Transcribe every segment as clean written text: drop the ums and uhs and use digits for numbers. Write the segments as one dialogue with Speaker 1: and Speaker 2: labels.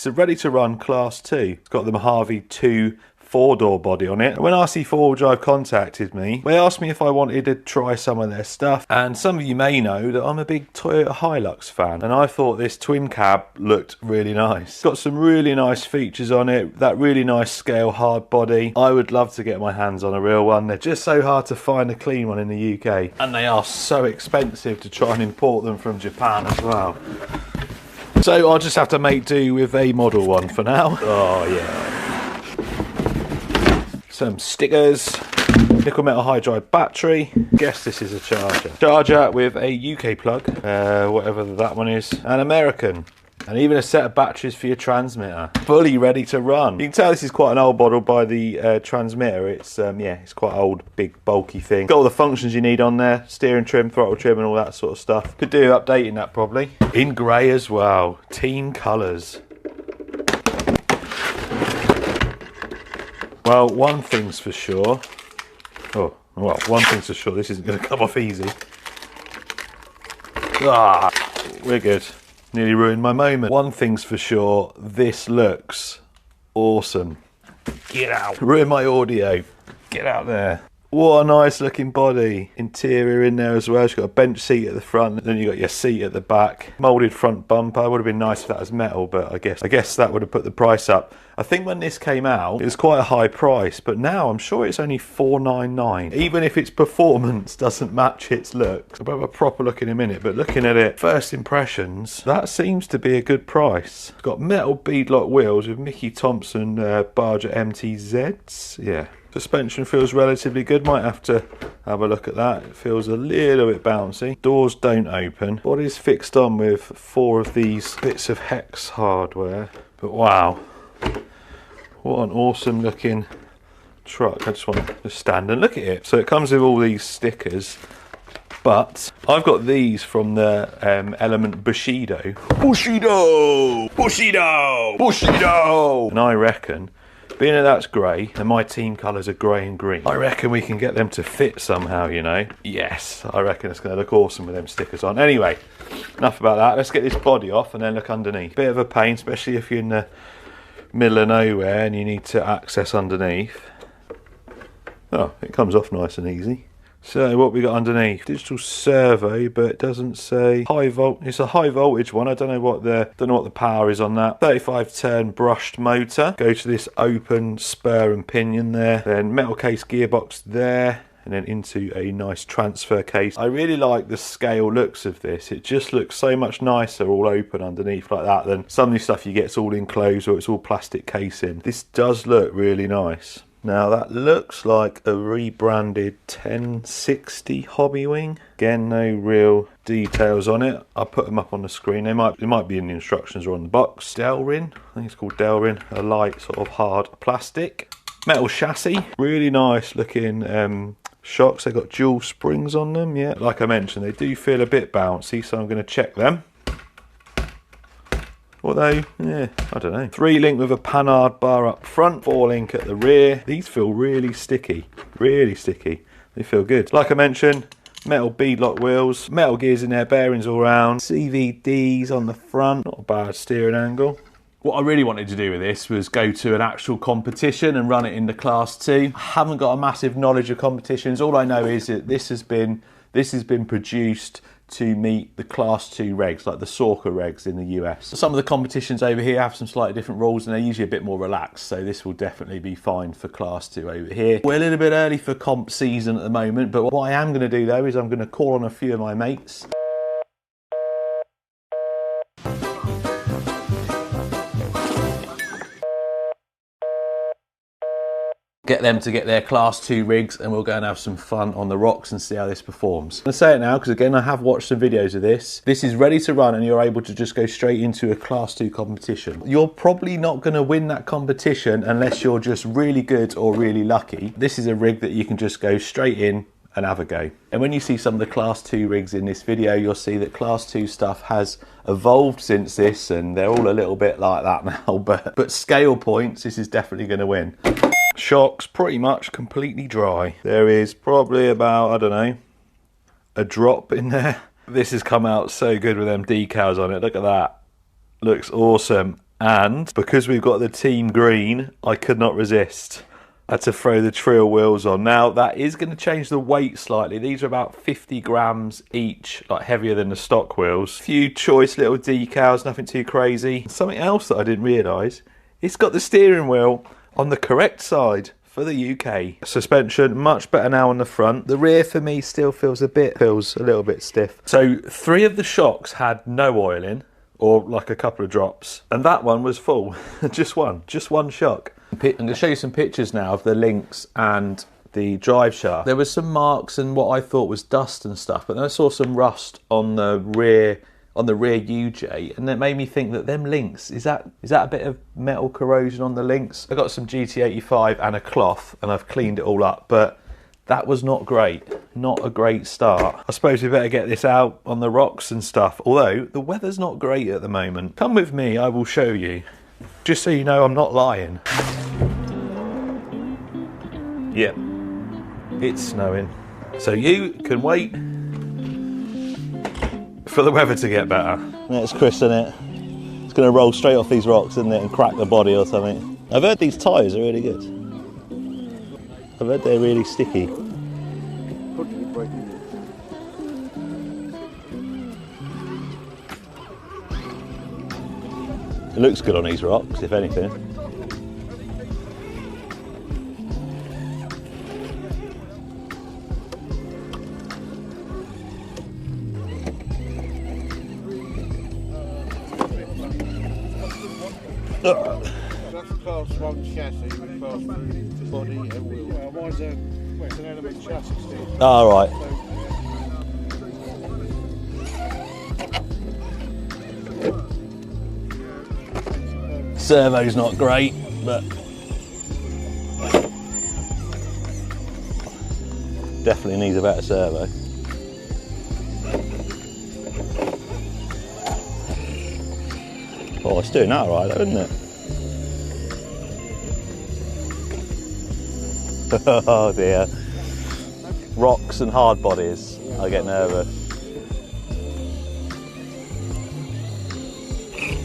Speaker 1: It's a ready-to-run Class 2. It's got the Mojave 2 4-door body on it. When RC 4-wheel drive contacted me, they asked me if I wanted to try some of their stuff, and some of you may know that I'm a big Toyota Hilux fan, and I thought this twin cab looked really nice. It's got some really nice features on it, that really nice scale hard body. I would love to get my hands on a real one. They're just so hard to find a clean one in the UK, and they are so expensive to try and import them from Japan as well. So I'll just have to make do with a model one for now. Oh yeah. Some stickers, nickel metal hydride battery. Guess this is a charger. Charger with a UK plug, whatever that one is, and American. And even a set of batteries for your transmitter. Fully ready to run. You can tell this is quite an old model by the transmitter. It's yeah, it's quite old, big, bulky thing. Got all the functions you need on there. Steering trim, throttle trim and all that sort of stuff. Could do updating that probably. In grey as well. Team colours. Well, one thing's for sure. Oh, well, one thing's for sure. This isn't going to come off easy. Ah, we're good. Nearly ruined my moment. One thing's for sure. This looks awesome. Get out. Ruin my audio. Get out there. What a nice looking body. Interior in there as well. It's got a bench seat at the front. Then you got your seat at the back. Moulded front bumper. Would have been nice if that was metal, but I guess that would have put the price up. I think when this came out, it was quite a high price, but now I'm sure it's only $499. Even if its performance doesn't match its looks. I'll have a proper look in a minute, but looking at it, first impressions, that seems to be a good price. It's got metal beadlock wheels with Mickey Thompson Barger MTZs. Yeah. Suspension feels relatively good. Might have to have a look at that. It feels a little bit bouncy. Doors don't open. Body's fixed on with 4 of these bits of hex hardware. But wow. What an awesome looking truck. I just want to stand and look at it. So it comes with all these stickers, but I've got these from the Element Bushido. Bushido! Bushido! Bushido! And I reckon, being that that's grey, and my team colours are grey and green, I reckon we can get them to fit somehow, you know? Yes, I reckon it's going to look awesome with them stickers on. Anyway, enough about that. Let's get this body off and then look underneath. Bit of a pain, especially if you're in the middle of nowhere and you need to access underneath. Oh, it comes off nice and easy. So what we got underneath? Digital servo, but it doesn't say high volt. It's a high voltage one. I don't know what the power is on that. 35 turn brushed motor. Go to this open spur and pinion there. Then metal case gearbox there. And then into a nice transfer case. I really like the scale looks of this. It just looks so much nicer all open underneath like that than some of the stuff you get it's all enclosed or it's all plastic casing. This does look really nice. Now that looks like a rebranded 1060 Hobbywing. Again, no real details on it. I'll put them up on the screen. It might be in the instructions or on the box. Delrin, I think it's called Delrin. A light sort of hard plastic. Metal chassis. Really nice looking shocks. They've got dual springs on them. Yeah, like I mentioned, they do feel a bit bouncy, so I'm going to check them. Although, yeah, I don't know. 3-link with a panhard bar up front, 4-link at the rear. These feel really sticky, really sticky. They feel good. Like I mentioned, metal beadlock wheels, metal gears in there, bearings all round, CVDs on the front, not a bad steering angle. What I really wanted to do with this was go to an actual competition and run it in the Class 2. I haven't got a massive knowledge of competitions. All I know is that this has been produced to meet the Class 2 regs, like the SORCA regs in the US. Some of the competitions over here have some slightly different rules and they're usually a bit more relaxed, so this will definitely be fine for Class 2 over here. We're a little bit early for comp season at the moment, but what I am going to do though is I'm going to call on a few of my mates. Get them to get their Class 2 rigs and we'll go and have some fun on the rocks and see how this performs. I'm going to say it now because again I have watched some videos of this. This is ready to run and you're able to just go straight into a Class 2 competition. You're probably not going to win that competition unless you're just really good or really lucky. This is a rig that you can just go straight in and have a go. And when you see some of the Class 2 rigs in this video, you'll see that Class 2 stuff has evolved since this and they're all a little bit like that now, but scale points, this is definitely going to win. Shocks pretty much completely dry. There is probably about, I don't know, a drop in there. This has come out so good with them decals on it. Look at that. Looks awesome. And because we've got the team green, I could not resist. I had to throw the trail wheels on. Now that is going to change the weight slightly. These are about 50 grams each, like heavier than the stock wheels. A few choice little decals, nothing too crazy. Something else that I didn't realise, it's got the steering wheel on the correct side for the UK. Suspension much better now on the front. The rear for me still feels a little bit stiff. So 3 of the shocks had no oil in, or like a couple of drops, and that one was full. just one shock. I'm going to show you some pictures now of the links and the drive shaft. There was some marks and what I thought was dust and stuff, but then I saw some rust on the rear UJ, and it made me think that them links, is that a bit of metal corrosion on the links? I got some GT85 and a cloth, and I've cleaned it all up, but that was not great. Not a great start. I suppose we better get this out on the rocks and stuff, although the weather's not great at the moment. Come with me, I will show you. Just so you know, I'm not lying. Yep, it's snowing. So you can wait for the weather to get better. It's Chris, isn't it? It's going to roll straight off these rocks, isn't it, and crack the body or something. I've heard these tyres are really good. I've heard they're really sticky. It looks good on these rocks, if anything.
Speaker 2: That's a class 1 chassis with class 3 body and wheel. Mine's it's an element chassis still.
Speaker 1: Oh, right. Servo's not great, but definitely needs a better servo. Oh, it's doing that all right, though, isn't it? Oh dear. Rocks and hard bodies, I get nervous.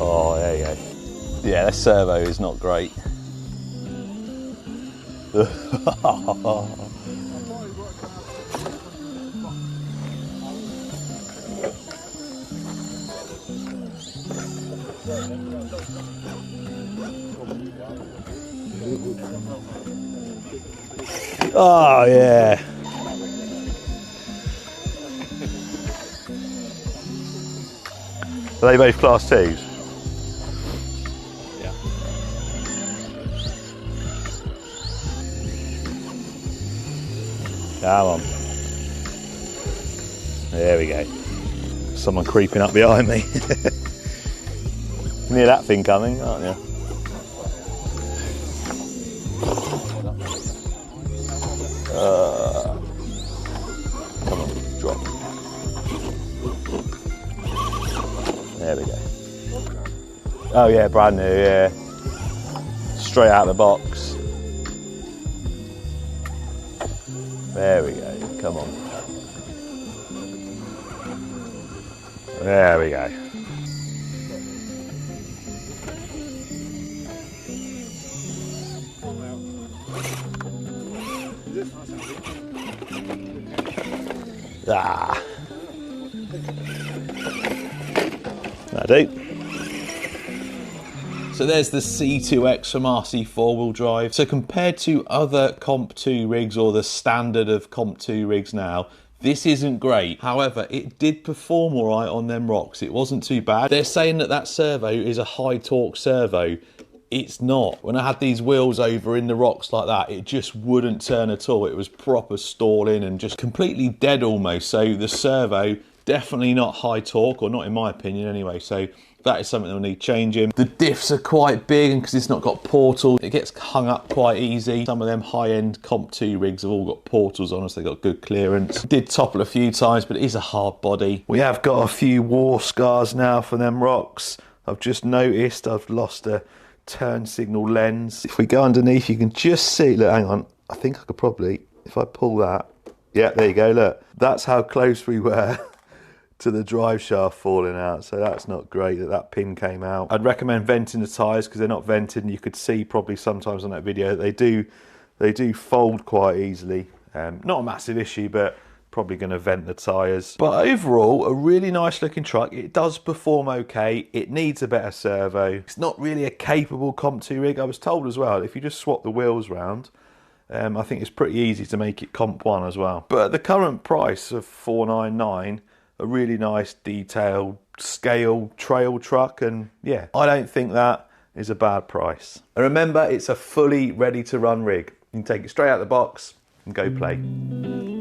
Speaker 1: Oh, there you go. Yeah, the servo is not great. Oh yeah. Are they both class 2s? Yeah. Come on. There we go. Someone creeping up behind me. Near that thing coming, aren't you? Come on, drop. There we go. Oh yeah, brand new, yeah. Straight out of the box. There we go, come on. There we go. Ah. That'll do. So there's the C2X from RC 4-wheel drive. So compared to other Comp 2 rigs or the standard of Comp 2 rigs now, this isn't great. However, it did perform all right on them rocks. It wasn't too bad. They're saying that that servo is a high torque servo. It's not. When I had these wheels over in the rocks like that, it just wouldn't turn at all. It was proper stalling and just completely dead almost. So the servo, definitely not high torque, or not in my opinion anyway. So that is something that will need changing. The diffs are quite big, and because it's not got portals, it gets hung up quite easy. Some of them high-end Comp 2 rigs have all got portals on us. They've got good clearance. Did topple a few times, but it is a hard body. We have got a few war scars now from them rocks. I've just noticed I've lost a turn signal lens. If we go underneath, you can just see, look, hang on, I think I could probably, if I pull that, yeah, there you go, look, that's how close we were to the drive shaft falling out, so that's not great that that pin came out. I'd recommend venting the tyres because they're not vented, and you could see probably sometimes on that video they do fold quite easily. Not a massive issue, but probably going to vent the tyres. But overall, a really nice looking truck. It does perform okay. It needs a better servo. It's not really a capable Comp 2 rig. I was told as well, if you just swap the wheels round, I think it's pretty easy to make it Comp 1 as well. But at the current price of $499, a really nice detailed scale trail truck, and yeah, I don't think that is a bad price. And remember, it's a fully ready to run rig. You can take it straight out of the box and go play.